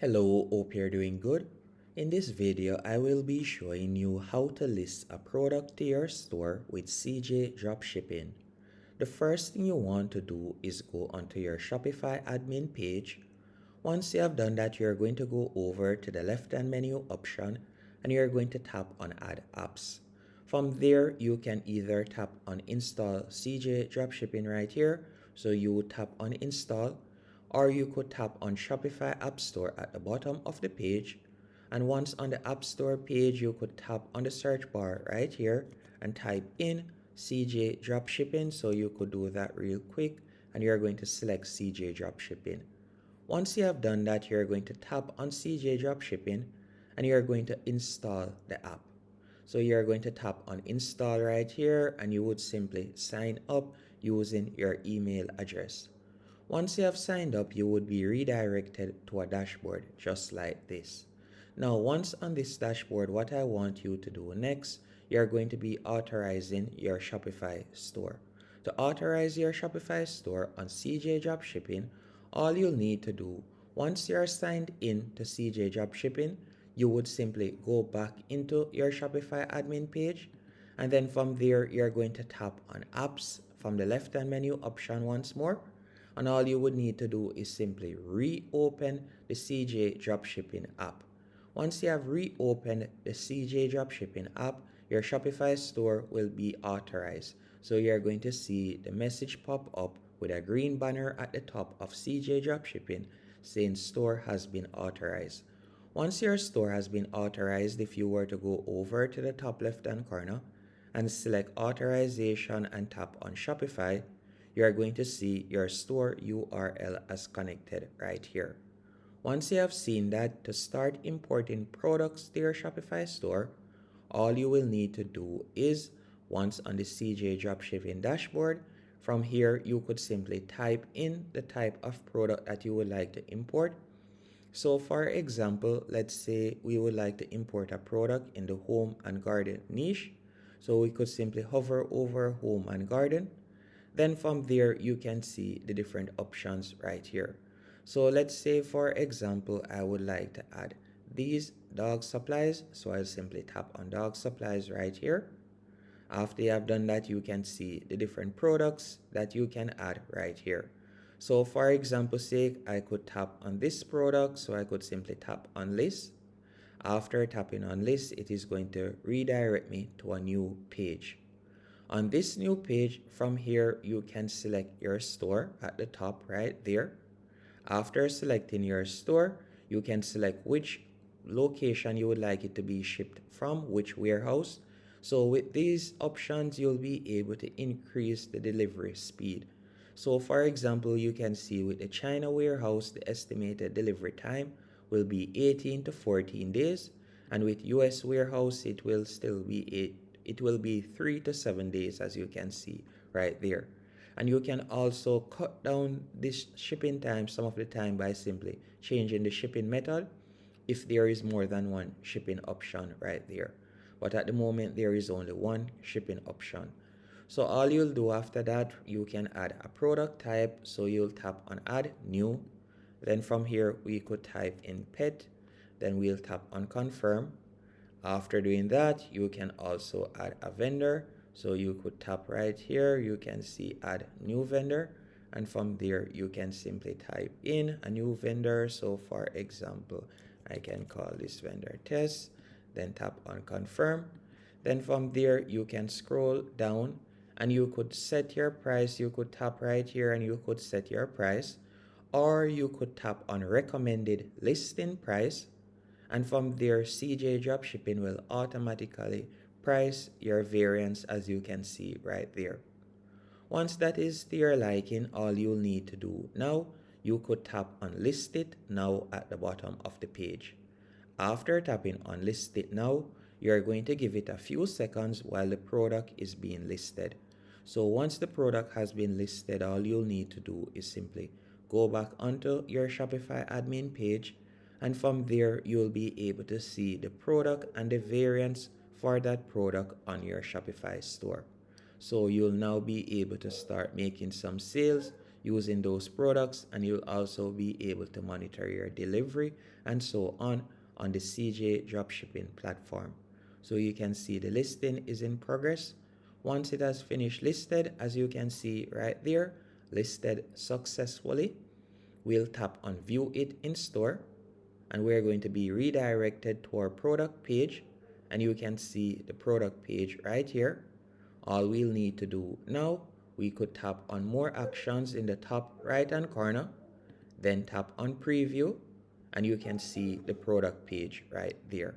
Hello, hope you're doing good. In this video, I will be showing you how to list a product to your store with CJ Dropshipping. The first thing you want to do is go onto your Shopify admin page. Once you have done that, you're going to go over to the left-hand menu option and you're going to tap on Add Apps. From there, you can either tap on Install CJ Dropshipping right here. So you would tap on Install, or you could tap on Shopify App Store at the bottom of the page. And once on the App Store page, you could tap on the search bar right here and type in CJ Dropshipping. So you could do that real quick and you're going to select CJ Dropshipping. Once you have done that, you're going to tap on CJ Dropshipping and you're going to install the app. So you're going to tap on install right here and you would simply sign up using your email address. Once you have signed up, you would be redirected to a dashboard just like this. Now, once on this dashboard, what I want you to do next, you're going to be authorizing your Shopify store. To authorize your Shopify store on CJ Dropshipping, all you'll need to do, once you're signed in to CJ Dropshipping, you would simply go back into your Shopify admin page, and then from there, you're going to tap on Apps from the left-hand menu option once more, and all you would need to do is simply reopen the CJ Dropshipping app. Once you have reopened the CJ Dropshipping app, your Shopify store will be authorized. So you're going to see the message pop up with a green banner at the top of CJ Dropshipping saying store has been authorized. Once your store has been authorized, if you were to go over to the top left hand corner and select authorization and tap on Shopify, you are going to see your store URL as connected right here. Once you have seen that, to start importing products to your Shopify store, all you will need to do is, once on the CJ Dropshipping dashboard, from here you could simply type in the type of product that you would like to import. So for example, let's say we would like to import a product in the home and garden niche. So we could simply hover over home and garden. Then from there, you can see the different options right here. So let's say, for example, I would like to add these dog supplies. So I'll simply tap on dog supplies right here. After you have done that, you can see the different products that you can add right here. So for example's sake, I could tap on this product. So I could simply tap on list. After tapping on list, it is going to redirect me to a new page. On this new page, from here, you can select your store at the top right there. After selecting your store, you can select which location you would like it to be shipped from, which warehouse. So with these options, you'll be able to increase the delivery speed. So for example, you can see with the China warehouse, the estimated delivery time will be 18 to 14 days. And with US warehouse, it will still be 3 to 7 days, as you can see right there. And you can also cut down this shipping time some of the time by simply changing the shipping method if there is more than one shipping option right there. But at the moment, there is only one shipping option. So all you'll do after that, you can add a product type. So you'll tap on add new. Then from here, we could type in pet. Then we'll tap on confirm. After doing that, you can also add a vendor. So you could tap right here. You can see add new vendor. And from there, you can simply type in a new vendor. So for example, I can call this vendor test. Then tap on confirm. Then from there, you can scroll down and you could set your price. You could tap right here and you could set your price. Or you could tap on recommended listing price. And from there, CJ Dropshipping will automatically price your variants, as you can see right there. Once that is to your liking, all you'll need to do now, you could tap on list it now at the bottom of the page. After tapping on list it now, you're going to give it a few seconds while the product is being listed. So once the product has been listed, all you'll need to do is simply go back onto your Shopify admin page, and from there you'll be able to see the product and the variants for that product on your Shopify store. So you'll now be able to start making some sales using those products, and you'll also be able to monitor your delivery and so on the CJ Dropshipping platform. So you can see the listing is in progress. Once it has finished listed, as you can see right there, listed successfully, we'll tap on view it in store, and we're going to be redirected to our product page, and you can see the product page right here. All we'll need to do now, we could tap on more actions in the top right hand corner, then tap on preview, and you can see the product page right there.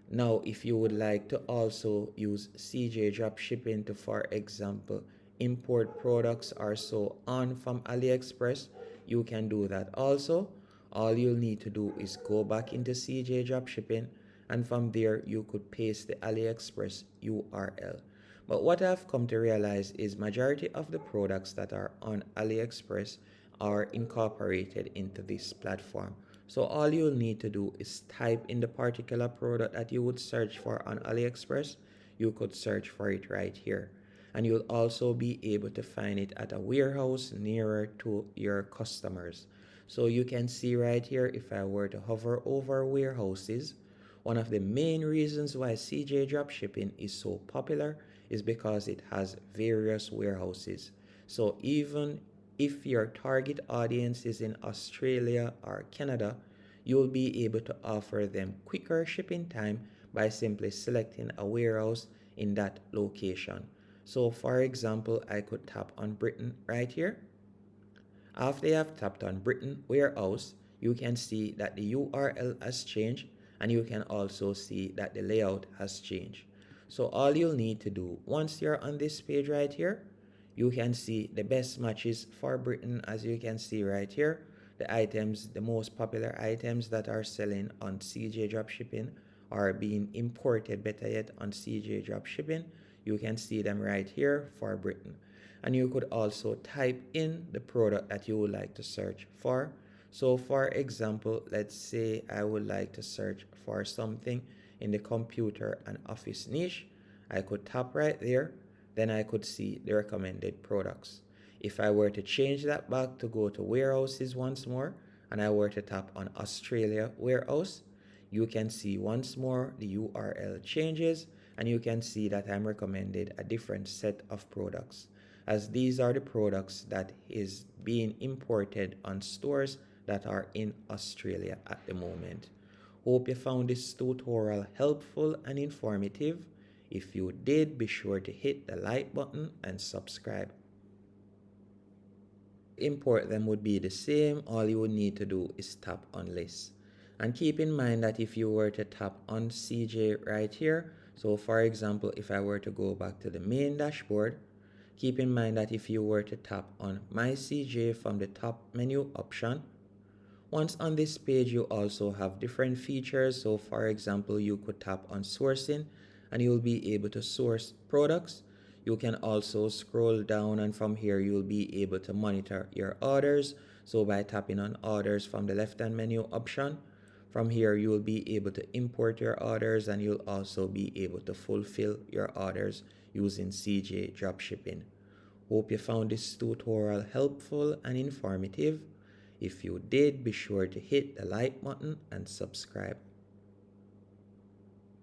Now, if you would like to also use CJ Dropshipping to, for example, import products or so on from AliExpress, you can do that also. All you'll need to do is go back into CJ Dropshipping, and from there you could paste the AliExpress URL. But what I've come to realize is majority of the products that are on AliExpress are incorporated into this platform. So all you'll need to do is type in the particular product that you would search for on AliExpress. You could search for it right here. And you'll also be able to find it at a warehouse nearer to your customers. So you can see right here, if I were to hover over warehouses, one of the main reasons why CJ Dropshipping is so popular is because it has various warehouses. So even if your target audience is in Australia or Canada, you'll be able to offer them quicker shipping time by simply selecting a warehouse in that location. So for example, I could tap on Britain right here. After you have tapped on Britain warehouse, you can see that the URL has changed, and you can also see that the layout has changed. So all you'll need to do once you're on this page right here, you can see the best matches for Britain. As you can see right here, the items, the most popular items that are selling on CJ Dropshipping are being imported, better yet, on CJ Dropshipping. You can see them right here for Britain. And you could also type in the product that you would like to search for. So for example, let's say I would like to search for something in the computer and office niche. I could tap right there, then I could see the recommended products. If I were to change that back to go to warehouses once more, and I were to tap on Australia warehouse, you can see once more the URL changes, and you can see that I'm recommended a different set of products, as these are the products that is being imported on stores that are in Australia at the moment. Hope you found this tutorial helpful and informative. If you did, be sure to hit the like button and subscribe. Import them would be the same. All you would need to do is tap on list. And keep in mind that if you were to tap on CJ right here, so for example, if I were to go back to the main dashboard, keep in mind that if you were to tap on My CJ from the top menu option, once on this page, you also have different features. So for example, you could tap on sourcing, and you'll be able to source products. You can also scroll down, and from here, you'll be able to monitor your orders. So by tapping on orders from the left-hand menu option, from here, you will be able to import your orders, and you'll also be able to fulfill your orders using CJ Dropshipping. Hope you found this tutorial helpful and informative. If you did, be sure to hit the like button and subscribe.